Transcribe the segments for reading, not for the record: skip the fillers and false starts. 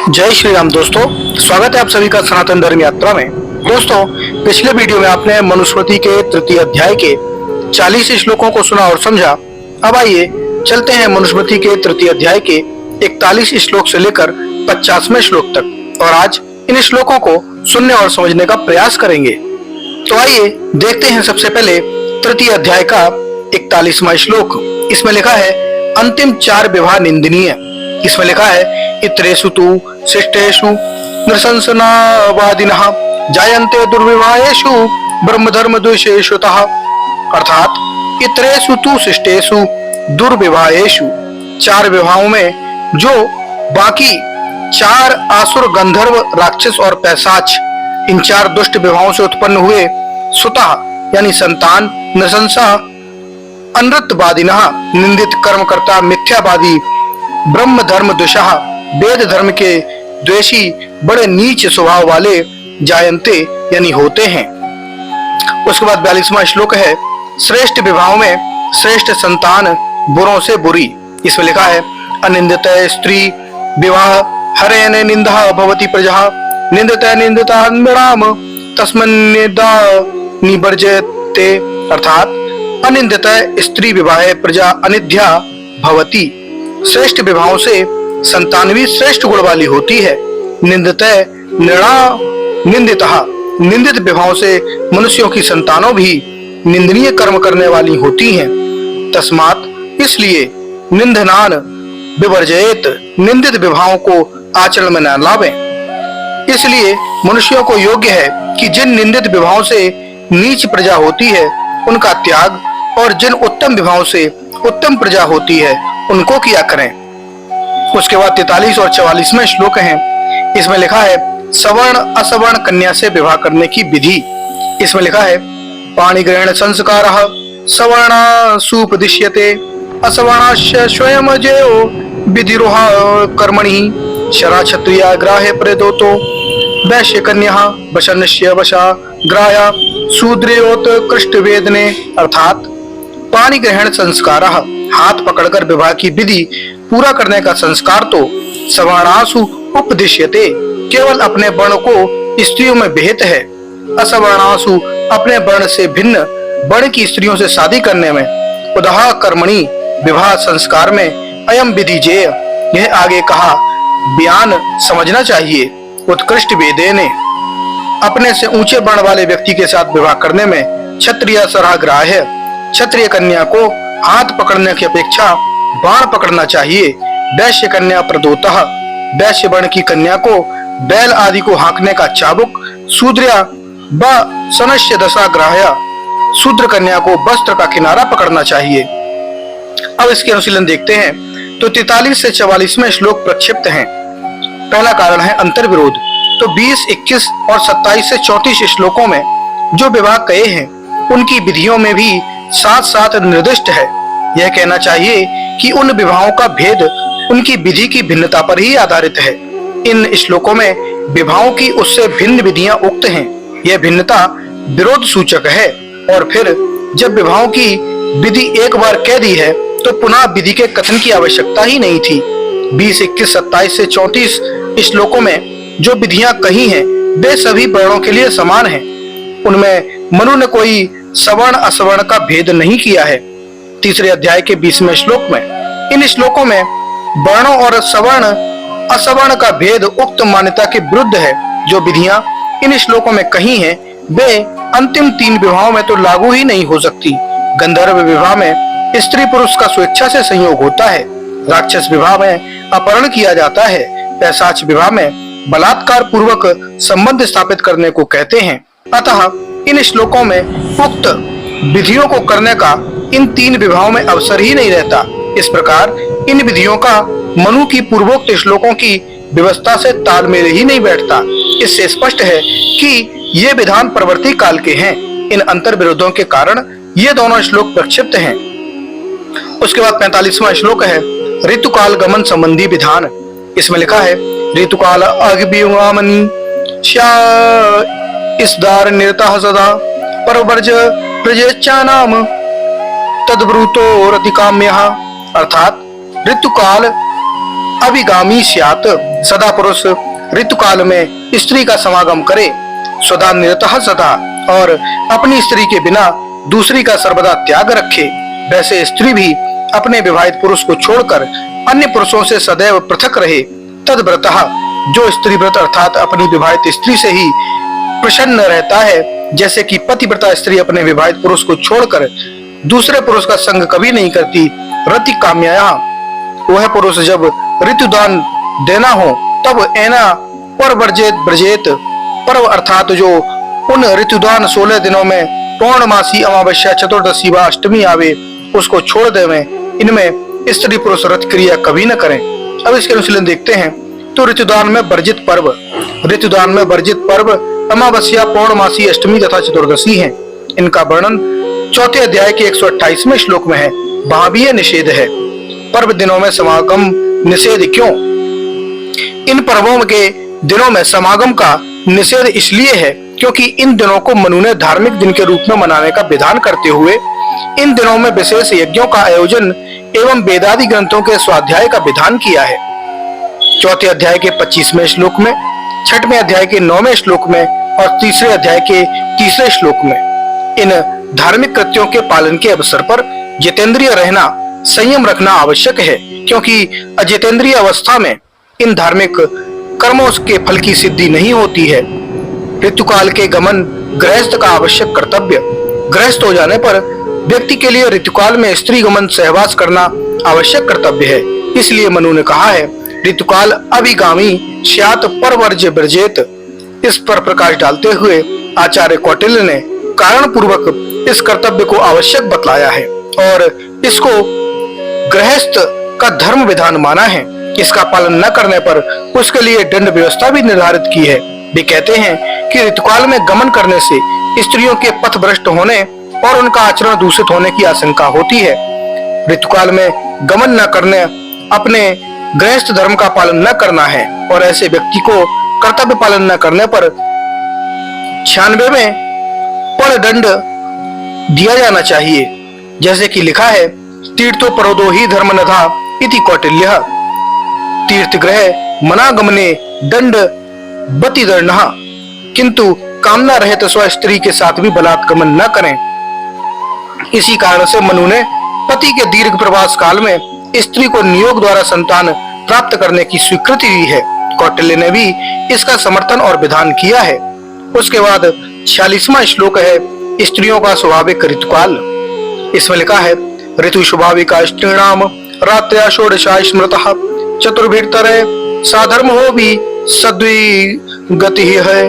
जय श्री राम दोस्तों, स्वागत है आप सभी का सनातन धर्म यात्रा में। दोस्तों, पिछले वीडियो में आपने मनुस्मृति के तृतीय अध्याय के 40 श्लोकों को सुना और समझा। अब आइए चलते हैं मनुस्मृति के तृतीय अध्याय के 41 श्लोक से लेकर 50वें श्लोक तक और आज इन श्लोकों को सुनने और समझने का प्रयास करेंगे। तो आइए देखते हैं सबसे पहले तृतीय अध्याय का 41वां श्लोक। इसमें लिखा है अंतिम 4 विवाह निंदनीय। इसमें लिखा है इत्रेषु तु शिष्टेषु नृशंसनावादिनः जायन्ते दुर्विवाहेषु ब्रह्मधर्म द्वेषेषुतः। अर्थात इत्रेषु तु शिष्टेषु दुर्विवाहेषु, 4 विवाहों में जो बाकी 4 आसुर, गंधर्व, राक्षस और पैशाच, इन 4 दुष्ट विवाहों से उत्पन्न हुए सुतः यानी संतान, नृशंसा अनृतवादिनः निंदित कर्मकर्ता, मिथ्यावादी, ब्रह्म धर्म द्वेषः वेद धर्म के द्वेषी, बड़े नीच स्वभाव वाले, जायन्ते यानी होते हैं। उसके बाद 42वां श्लोक है श्रेष्ठ विवाहों में श्रेष्ठ संतान बुरों से बुरी। इसमें लिखा है अनिंदित स्त्री विवाह हरेण निंदा भवति प्रजा निंदित निंदिता नृणाम तस्मन्निदा निवर्जते। अर्थात अनिंदित स्त्री विवाह प्रजा अनिध्या भवति, श्रेष्ठ विवाहों से संतान भी श्रेष्ठ गुण वाली होती है। निंदित निंदितः, निंदित विवाहों से मनुष्यों की संतानों भी निंदनीय कर्म करने वाली होती हैं। तस्मात् इसलिए निंदनान विवर्जयेत, निंदित विवाहों को आचरण में न लावें। इसलिए मनुष्यों को योग्य है कि जिन निंदित विवाहों से नीच प्रजा होती है उनका त्याग और जिन उत्तम विवाहों से उत्तम प्रजा होती है उनको किया करें। उसके बाद 43 और 44वें श्लोक हैं। इसमें लिखा है सवर्ण असवर्ण कन्या से विवाह करने की विधि। इसमें लिखा है पाणिग्रहण संस्कारः सवर्ण सुपदिश्यते असवर्णास्य स्वयं जयो विधिरोह कर्मणि शरा क्षत्रिया ग्राहे प्रेदोतो वैश्य कन्या वशन्य वशा ग्राया शूद्रयोत कृष्ट वेदने। अर्थात पाणी ग्रहण संस्कार, हाथ पकड़कर विवाह की विधि पूरा करने का संस्कार तो सवर्णासु उपदिश्यते, केवल अपने वर्ण को स्त्रियों में विहित है। असवर्णासु अपने वर्ण से भिन्न वर्ण की स्त्रियों से शादी करने में, उदाह कर्मणि विवाह संस्कार में अयम विधि जेय, यह आगे कहा बयान समझना चाहिए। उत्कृष्ट वेदेने, अपने से ऊंचे वर्ण वाले व्यक्ति के साथ विवाह करने में क्षत्रिय सराग्राह्य, क्षत्रिय कन्या को हाथ पकड़ने की अपेक्षा बाण पकड़ना चाहिए। वैश्य कन्या प्रदोतः, वैश्य वर्ण की कन्या को बैल आदि को हाँकने का चाबुक, शूद्रया व सनस्य दशा ग्राह्य, शूद्र कन्या को वस्त्र का किनारा पकड़ना चाहिए। अब इसके अनुशीलन देखते हैं तो 43 से 44वें श्लोक प्रक्षिप्त हैं। पहला कारण है अंतर विरोध। तो 20, 21 और 27 से 34 श्लोकों में जो विवाह कहे हैं उनकी विधियों में भी साथ साथ निर्दिष्ट है। यह कहना चाहिए कि उन विवाहों का भेद उनकी विधि की भिन्नता पर ही आधारित है। इन श्लोकों में विवाहों की उससे भिन्न विधियां उक्त हैं। यह भिन्नता विरोध सूचक है और फिर जब विवाहों की विधि एक बार कह दी है तो पुनः विधि के कथन की आवश्यकता ही नहीं थी। 20, 21, 27 से 34 श्लोकों में जो विधियां कही हैं वे सभी वर्णों के लिए समान हैं। उनमें मनु ने कोई सवर्ण असवर्ण का भेद नहीं किया है। तीसरे अध्याय के 20वें श्लोक में इन श्लोकों में वर्णों और सवर्ण असवर्ण का भेद उक्त मान्यता के विरुद्ध है। जो विधियां इन श्लोकों में कही हैं वे अंतिम 3 विवाहों में तो लागू ही नहीं हो सकती। गंधर्व विवाह में स्त्री पुरुष का स्वेच्छा से संयोग होता है, राक्षस विवाह में अपहरण किया जाता है, पैशाच विवाह में बलात्कार पूर्वक संबंध स्थापित करने को कहते हैं। अतः इन श्लोकों में उक्त विधियों को करने का इन 3 विवाहों में अवसर ही नहीं रहता। इस प्रकार इन विधियों का मनु की पूर्वोक्त श्लोकों की व्यवस्था से तालमेल ही नहीं बैठता। इससे स्पष्ट है कि ये विधान परवर्ती काल के हैं। इन अंतर विरोधों के कारण ये दोनों श्लोक प्रक्षिप्त हैं। उसके बाद 45वां श्लोक है ऋतुकाल गमन संबंधी विधान। इसमें लिखा है ऋतुकाल अग्निवामनी इसदार निरतः सदा परवर्ज प्रजेच्छा नाम तद्ब्रूतो रतिकाम्यः। अर्थात ऋतुकाल अभिगामी स्यात्, सदा पुरुष ऋतुकाल में स्त्री का समागम करे, सदा निरतः सदा, और अपनी स्त्री के बिना दूसरी का सर्वदा त्याग रखे। वैसे स्त्री भी अपने विवाहित पुरुष को छोड़कर अन्य पुरुषों से सदैव पृथक रहे। तद्व्रतः, जो स्त्री व्रत अर्थात अपनी विवाहित स्त्री से ही प्रसन्न रहता है, जैसे कि पतिव्रता स्त्री अपने विवाहित पुरुष को छोड़कर दूसरे पुरुष का संग कभी नहीं करती। रति काम्यया, वह पुरुष जब ऋतुदान देना हो तब एना पर ब्रजेत, पर्व अर्थात जो उन ऋतुदान 16 दिनों में पौर्णमासी, अमावस्या, चतुर्दशी व अष्टमी आवे उसको छोड़ देवे। इनमें स्त्री पुरुष रत क्रिया कभी न करें। अब इसके अनुशीलन देखते हैं। तो ऋतुदान में वर्जित पर्व, ऋतुदान में वर्जित पर्व अमावस्या, पौर्णमासी, अष्टमी तथा चतुर्दशी हैं। इनका वर्णन 4 अध्याय के 128वें श्लोक में है। वहां भी यह निषेध है। पर्व दिनों में समागम निषेध क्यों? इन पर्वों के दिनों में समागम का निषेध इसलिए है क्योंकि इन दिनों को मनु ने धार्मिक दिन के रूप में मनाने का विधान करते हुए इन दिनों में विशेष यज्ञों का आयोजन एवं वेदादि ग्रंथों के स्वाध्याय का विधान किया है। 4 अध्याय के 25वें श्लोक में, 6वें अध्याय के 9वें श्लोक में और 3 अध्याय के 3 श्लोक में। इन धार्मिक कृत्यों के पालन के अवसर पर जितेंद्रिय रहना, संयम रखना आवश्यक है, क्योंकि अजितेंद्रिय अवस्था में इन धार्मिक कर्मों के फल की सिद्धि नहीं होती है। ऋतुकाल के गमन गृहस्थ का आवश्यक कर्तव्य। गृहस्थ हो जाने पर व्यक्ति के लिए ऋतुकाल में स्त्री गमन सहवास करना आवश्यक कर्तव्य है। इसलिए मनु ने कहा है, ऋतुकाल अभिगामी स्यात् परवर्ज्य ब्रजेत। इस पर प्रकाश डालते हुए आचार्य कौटिल्य ने कारण पूर्वक इस कर्तव्य को आवश्यक बतलाया है और इसको गृहस्थ का धर्म विधान माना है। इसका पालन न करने पर उसके लिए दंड व्यवस्था भी निर्धारित की है। वे कहते हैं कि ऋतुकाल में गमन करने से स्त्रियों के पथ भ्रष्ट होने और उनका आचरण दूषित होने की आशंका होती है। ऋतुकाल में गमन न करने अपने गृहस्थ धर्म का पालन न करना है और ऐसे व्यक्ति को कर्तव्य पालन न करने पर 96वें दंड दिया जाना चाहिए। जैसे कि लिखा है, तीर्थो परोदो ही धर्म नधा इति कौटिल्य। तीर्थ ग्रह मनागमने दंड बतिदर्णः, किंतु कामना रहित स्व स्त्री के साथ भी बलात्गमन न करें। इसी कारण से मनु ने पति के दीर्घ प्रवास काल में स्त्री को नियोग द्वारा संतान प्राप्त करने की स्वीकृति दी है। कौटिल्य ने भी इसका समर्थन और विधान किया है। उसके बाद 46वां श्लोक है, स्त्रियों का स्वाभाविक ऋतुकाल। इसमें लिखा है, ऋतु स्वाभाविका स्त्रीणाम रात्र्या षोडशा स्मृतः चतुर्भिर्तरे साधर्म हो भी सद्विगति है।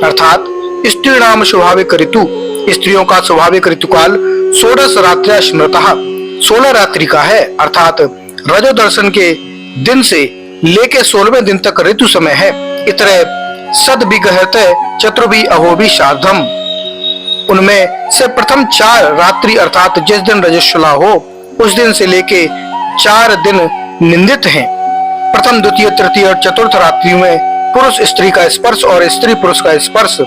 अर्थात स्त्रीणाम स्वाभाविक ऋतु, स्त्रियों का स्वाभाविक ऋतुकाल 16 रात्र्या स्मृतः 16 रात्रि का है। अर्थात रजो दर्शन के दिन से लेके 16वें दिन तक ऋतु समय है। इतरे सद्विगहते चतुर्भि अहोभि साधम। उनमें से प्रथम 4 रात्रि अर्थात जिस दिन रजस्वला हो उस दिन से लेके 4 दिन निंदित हैं। प्रथम, द्वितीय, तृतीय और चतुर्थ रात्रि में पुरुष स्त्री का स्पर्श और स्त्री पुरुष का स्पर्श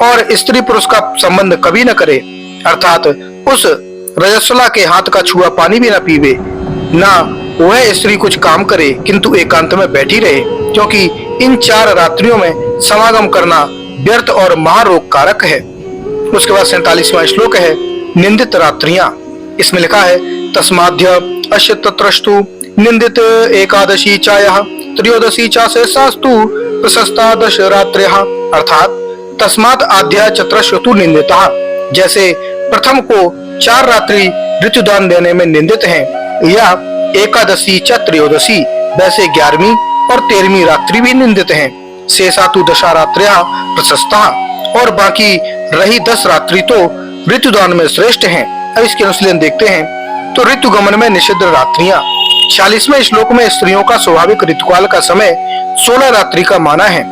और स्त्री पुरुष का संबंध कभी न करे। अर्थात उस रजस्वला के हाथ का छुआ पानी भी न पीवे, ना वह स्त्री कुछ काम करे, किंतु एकांत में बैठी रहे, क्योंकि इन 4 रात्रियों में समागम करना व्यर्थ और महारोग कारक है। उसके बाद 47वां श्लोक है, निंदित रात्रियां। इसमें लिखा है, तस्माद्य अश्य तत्रस्तु निंदित एकादशी चायः त्रयोदशी चा से सास्तु प्रशस्ता 10 रात्र्यः। अर्थात तस्मात् आद्या चतुर्षु निंदिता। जैसे प्रथम को 4 रात्रि ऋतुदान देने में निंदित हैं, या एकादशी च त्रयोदशी, वैसे 11वीं और 13वीं रात्रि भी निंदित हैं। शेषातु 10 रात्र्यः प्रशस्ता, और बाकी रही 10 रात्रि तो ऋतुदान में श्रेष्ठ हैं। अब इसके अनुशीलन देखते हैं। तो ऋतुगमन में निषिद्ध रात्रियां। 46वें श्लोक में स्त्रियों का स्वाभाविक ऋतुकाल का समय 16 रात्रि का माना है।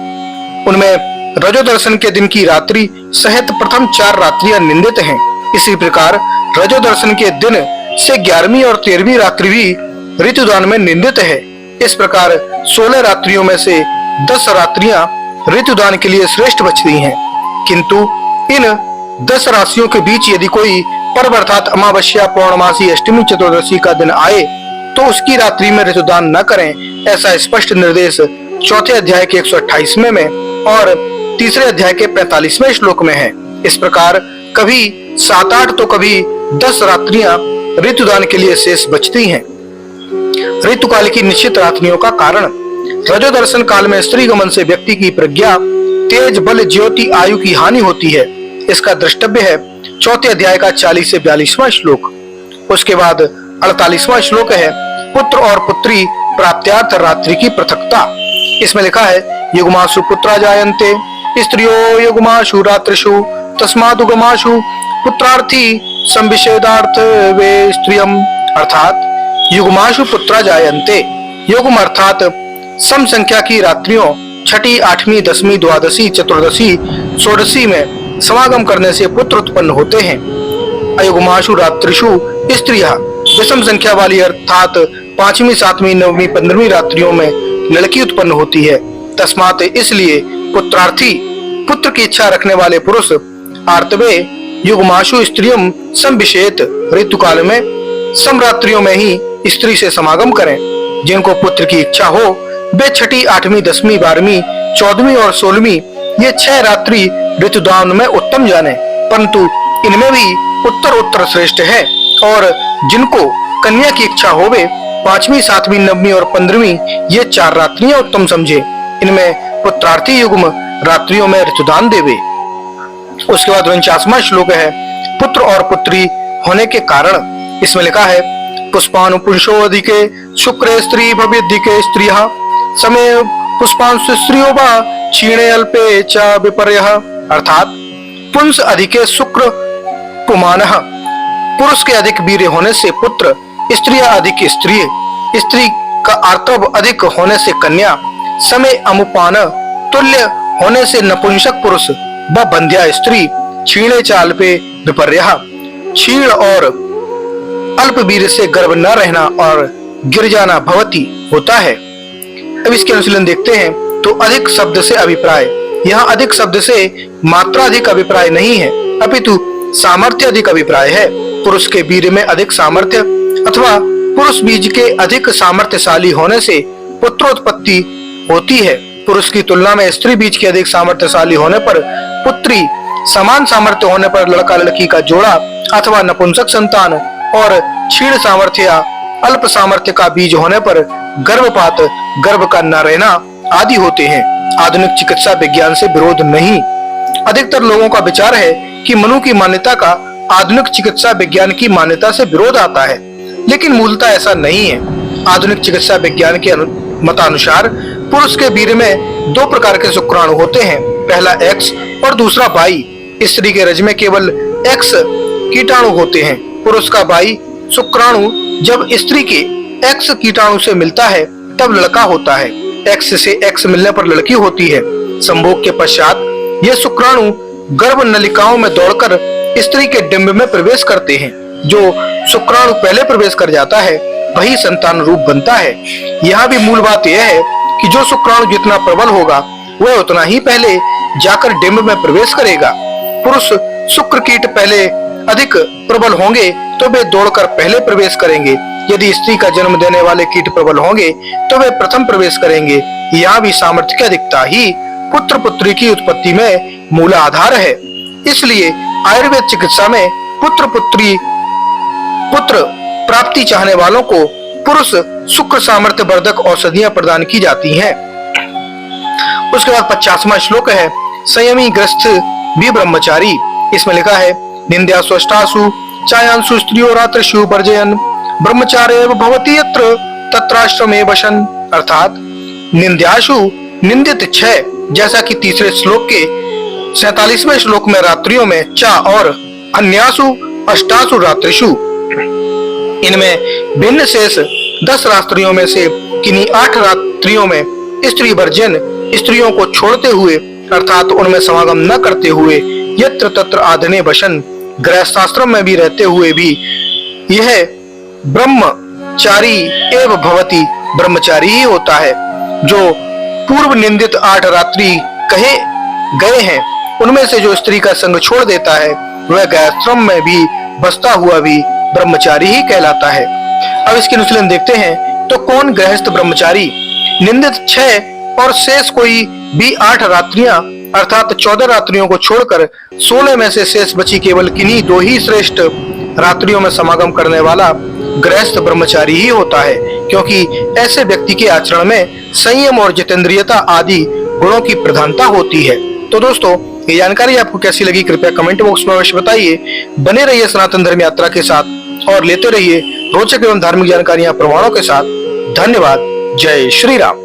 उनमें रजो दर्शन के दिन की रात्रि सहित प्रथम 4 रात्रियां निंदित हैं। इसी प्रकार रजो दर्शन के दिन से 11वीं और 13वीं रात्रि भी ऋतुदान में निंदित है। इस प्रकार 16 रात्रियों में से 10 रात्रियां ऋतुदान के लिए श्रेष्ठ बचती हैं। किंतु इन 10 राशियों के बीच यदि कोई पर्व अर्थात अमावस्या, पौर्णमासी, अष्टमी, चतुर्दशी का दिन आए तो उसकी रात्रि में ऋतुदान न करें, ऐसा स्पष्ट निर्देश चौथे अध्याय के 128वें में और तीसरे अध्याय के 45वें श्लोक में है। इस प्रकार कभी 7-8 तो कभी 10 रात्रियां ऋतुदान के लिए शेष बचती हैं। ऋतुकाल की निश्चित रात्रियों का कारण। रजोदर्शन काल में स्त्री गमन से व्यक्ति की प्रज्ञा, तेज, बल, ज्योति, आयु की हानि होती है। इसका द्रष्टव्य है चौथे अध्याय का 40 से 42वां श्लोक। उसके बाद 48वां श्लोक है पुत्र और पुत्री प्राप्त्यार्थ रात्रि की पृथकता। इसमें लिखा है युग्मासु पुत्रा जायन्ते स्त्रियो युग्मासु रात्रिषु तस्मादुगमासु पुत्रार्थी संविषेदार्थ वे स्त्रियम। अर्थात युग्मासु पुत्रा जायन्ते, युग्म अर्थात सम संख्या की रात्रियों छठी, 8वीं, 10वीं, द्वादशी, चतुर्दशी, षोडशी में समागम करने से पुत्र उत्पन्न होते हैं। अयुग्मासु रात्रिषु स्त्रियः, विषम संख्या वाली अर्थात 5वीं, 7वीं, 9वीं, 15वीं रात्रियों में लड़की उत्पन्न होती है। तस्मात् इसलिए पुत्रार्थी, पुत्र की इच्छा रखने वाले पुरुष आर्तवे युग्मासु स्त्रियम संविषेत, ऋतुकाल में समरात्रियों में ही स्त्री से समागम करें। जिनको पुत्र की इच्छा हो वे छठी, 8वीं, 10वीं, 12वीं, 14वीं और 16वीं ये 6 रात्रि ऋतुदान में उत्तम जाने, परंतु इनमें भी उत्तर श्रेष्ठ है। और जिनको कन्या की इच्छा हो वे 5वीं, 7वीं, 9वीं और 15वीं ये 4 रात्रियां उत्तम समझे। इनमें पुत्रार्थी युग्म रात्रियों में ऋतुदान देवे। उसके बाद 49वां श्लोक है पुत्र और पुत्री होने के कारण। इसमें लिखा है पुष्पानुपुंसो अधिके शुक्रे स्त्री भवेद्धिके स्त्रियः समय पुष्पांशु स्त्रियो वा क्षीणे अल्पे च विपर्यः। अर्थात पुंस अधिके शुक्र पुमानः, पुरुष के अधिक वीर्य होने से पुत्र, स्त्रियां अधिक स्त्री, स्त्री का आर्तव अधिक होने से कन्या, समय अमुपान तुल्य होने से नपुंसक पुरुष व बंध्या स्त्री, क्षीणे च अल्पे विपर्यः, क्षीण और अल्प वीर्य से गर्भ न रहना और गिर जाना भवती होता है। अब इसके अनुशीलन देखते हैं तो अधिक शब्द से अभिप्राय। यहाँ अधिक शब्द से मात्रा अधिक अभिप्राय नहीं है, अपितु सामर्थ्य अधिक अभिप्राय है। पुरुष के वीर्य में अधिक सामर्थ्य अथवा पुरुष बीज के अधिक सामर्थ्यशाली होने से पुत्रोत्पत्ति होती है। पुरुष की तुलना में स्त्री बीज के अधिक सामर्थ्यशाली होने पर पुत्री, समान सामर्थ्य होने पर लड़का लड़की का जोड़ा अथवा नपुंसक संतान, और क्षीण सामर्थ्य या अल्प सामर्थ्य का बीज होने पर गर्भपात, गर्भ का न रहना आदि होते हैं। आधुनिक चिकित्सा विज्ञान से विरोध नहीं। अधिकतर लोगों का विचार है कि मनु की मान्यता का आधुनिक चिकित्सा विज्ञान की मान्यता से विरोध आता है, लेकिन मूलतः ऐसा नहीं है। आधुनिक चिकित्सा विज्ञान के मतानुसार पुरुष के वीर्य में 2 प्रकार के शुक्राणु होते हैं, पहला X और दूसरा Y। स्त्री के रज में केवल X कीटाणु होते हैं। पुरुष का Y शुक्राणु जब स्त्री के X कीटाणु से मिलता है तब लड़का होता है। X से X मिलने पर लड़की होती है। संभोग के पश्चात ये शुक्राणु गर्भ नलिकाओं में दौड़कर स्त्री के डिंब में प्रवेश करते हैं। जो शुक्राणु पहले प्रवेश कर जाता है वही संतान रूप बनता है। यहाँ भी मूल बात यह है कि जो शुक्राणु जितना प्रबल होगा वह उतना ही पहले जाकर डिंब में प्रवेश करेगा। पुरुष शुक्र कीट पहले अधिक प्रबल होंगे तो वे दौड़कर पहले प्रवेश करेंगे। यदि स्त्री का जन्म देने वाले कीट प्रबल होंगे तो वे प्रथम प्रवेश करेंगे। यहाँ भी सामर्थ्य की अधिकता ही पुत्र पुत्री की उत्पत्ति में मूल आधार है। इसलिए आयुर्वेद चिकित्सा में पुत्र प्राप्ति चाहने वालों को पुरुष शुक्र सामर्थ्य वर्धक औषधियां प्रदान की जाती हैं। उसके बाद 50वां श्लोक है संयमी ग्रस्त भी ब्रह्मचारी। इसमें लिखा है निंद्या स्वष्टासु चायांसु स्त्रियो रात्रिषु वर्जयन् ब्रह्मचार्य भवति यत्र तत्राश्रमे वशन। अर्थात निंद्यासु निंदित 6, जैसा कि तीसरे श्लोक के 47वें श्लोक में रात्रियों में चा और अन्यासु अष्टासु रात्रिषु, इनमें भिन्न शेष 10 रात्रियों में से किन्हीं 8 रात्रियों में स्त्री वर्जन, स्त्रियों को छोड़ते हुए अर्थात उनमें समागम न करते हुए यत्र तत्र आधने वशन, गृहस्थाश्रम में भी रहते हुए भी यह ब्रह्मचारी एवं भवति, ब्रह्मचारी ही होता है। जो पूर्व निंदित 8 रात्रि कहे गए हैं उनमें से जो स्त्री का संग छोड़ देता है वह गृहस्थाश्रम में भी बसता हुआ भी ब्रह्मचारी ही कहलाता है। अब इसके अनुशीलन देखते हैं तो कौन गृहस्थ ब्रह्मचारी निंदित 6 और शेष कोई भी 8 रात्रियां अर्थात 14 रात्रियों को छोड़कर 16 में से शेष बची केवल किन्हीं 2 ही श्रेष्ठ रात्रियों में समागम करने वाला गृहस्थ ब्रह्मचारी ही होता है, क्योंकि ऐसे व्यक्ति के आचरण में संयम और जितेंद्रियता आदि गुणों की प्रधानता होती है। तो दोस्तों, ये जानकारी आपको कैसी लगी कृपया कमेंट बॉक्स में अवश्य बताइए। बने रहिए सनातन धर्म यात्रा के साथ और लेते रहिए रोचक एवं धार्मिक जानकारियां प्रमाणों के साथ। धन्यवाद। जय श्री राम।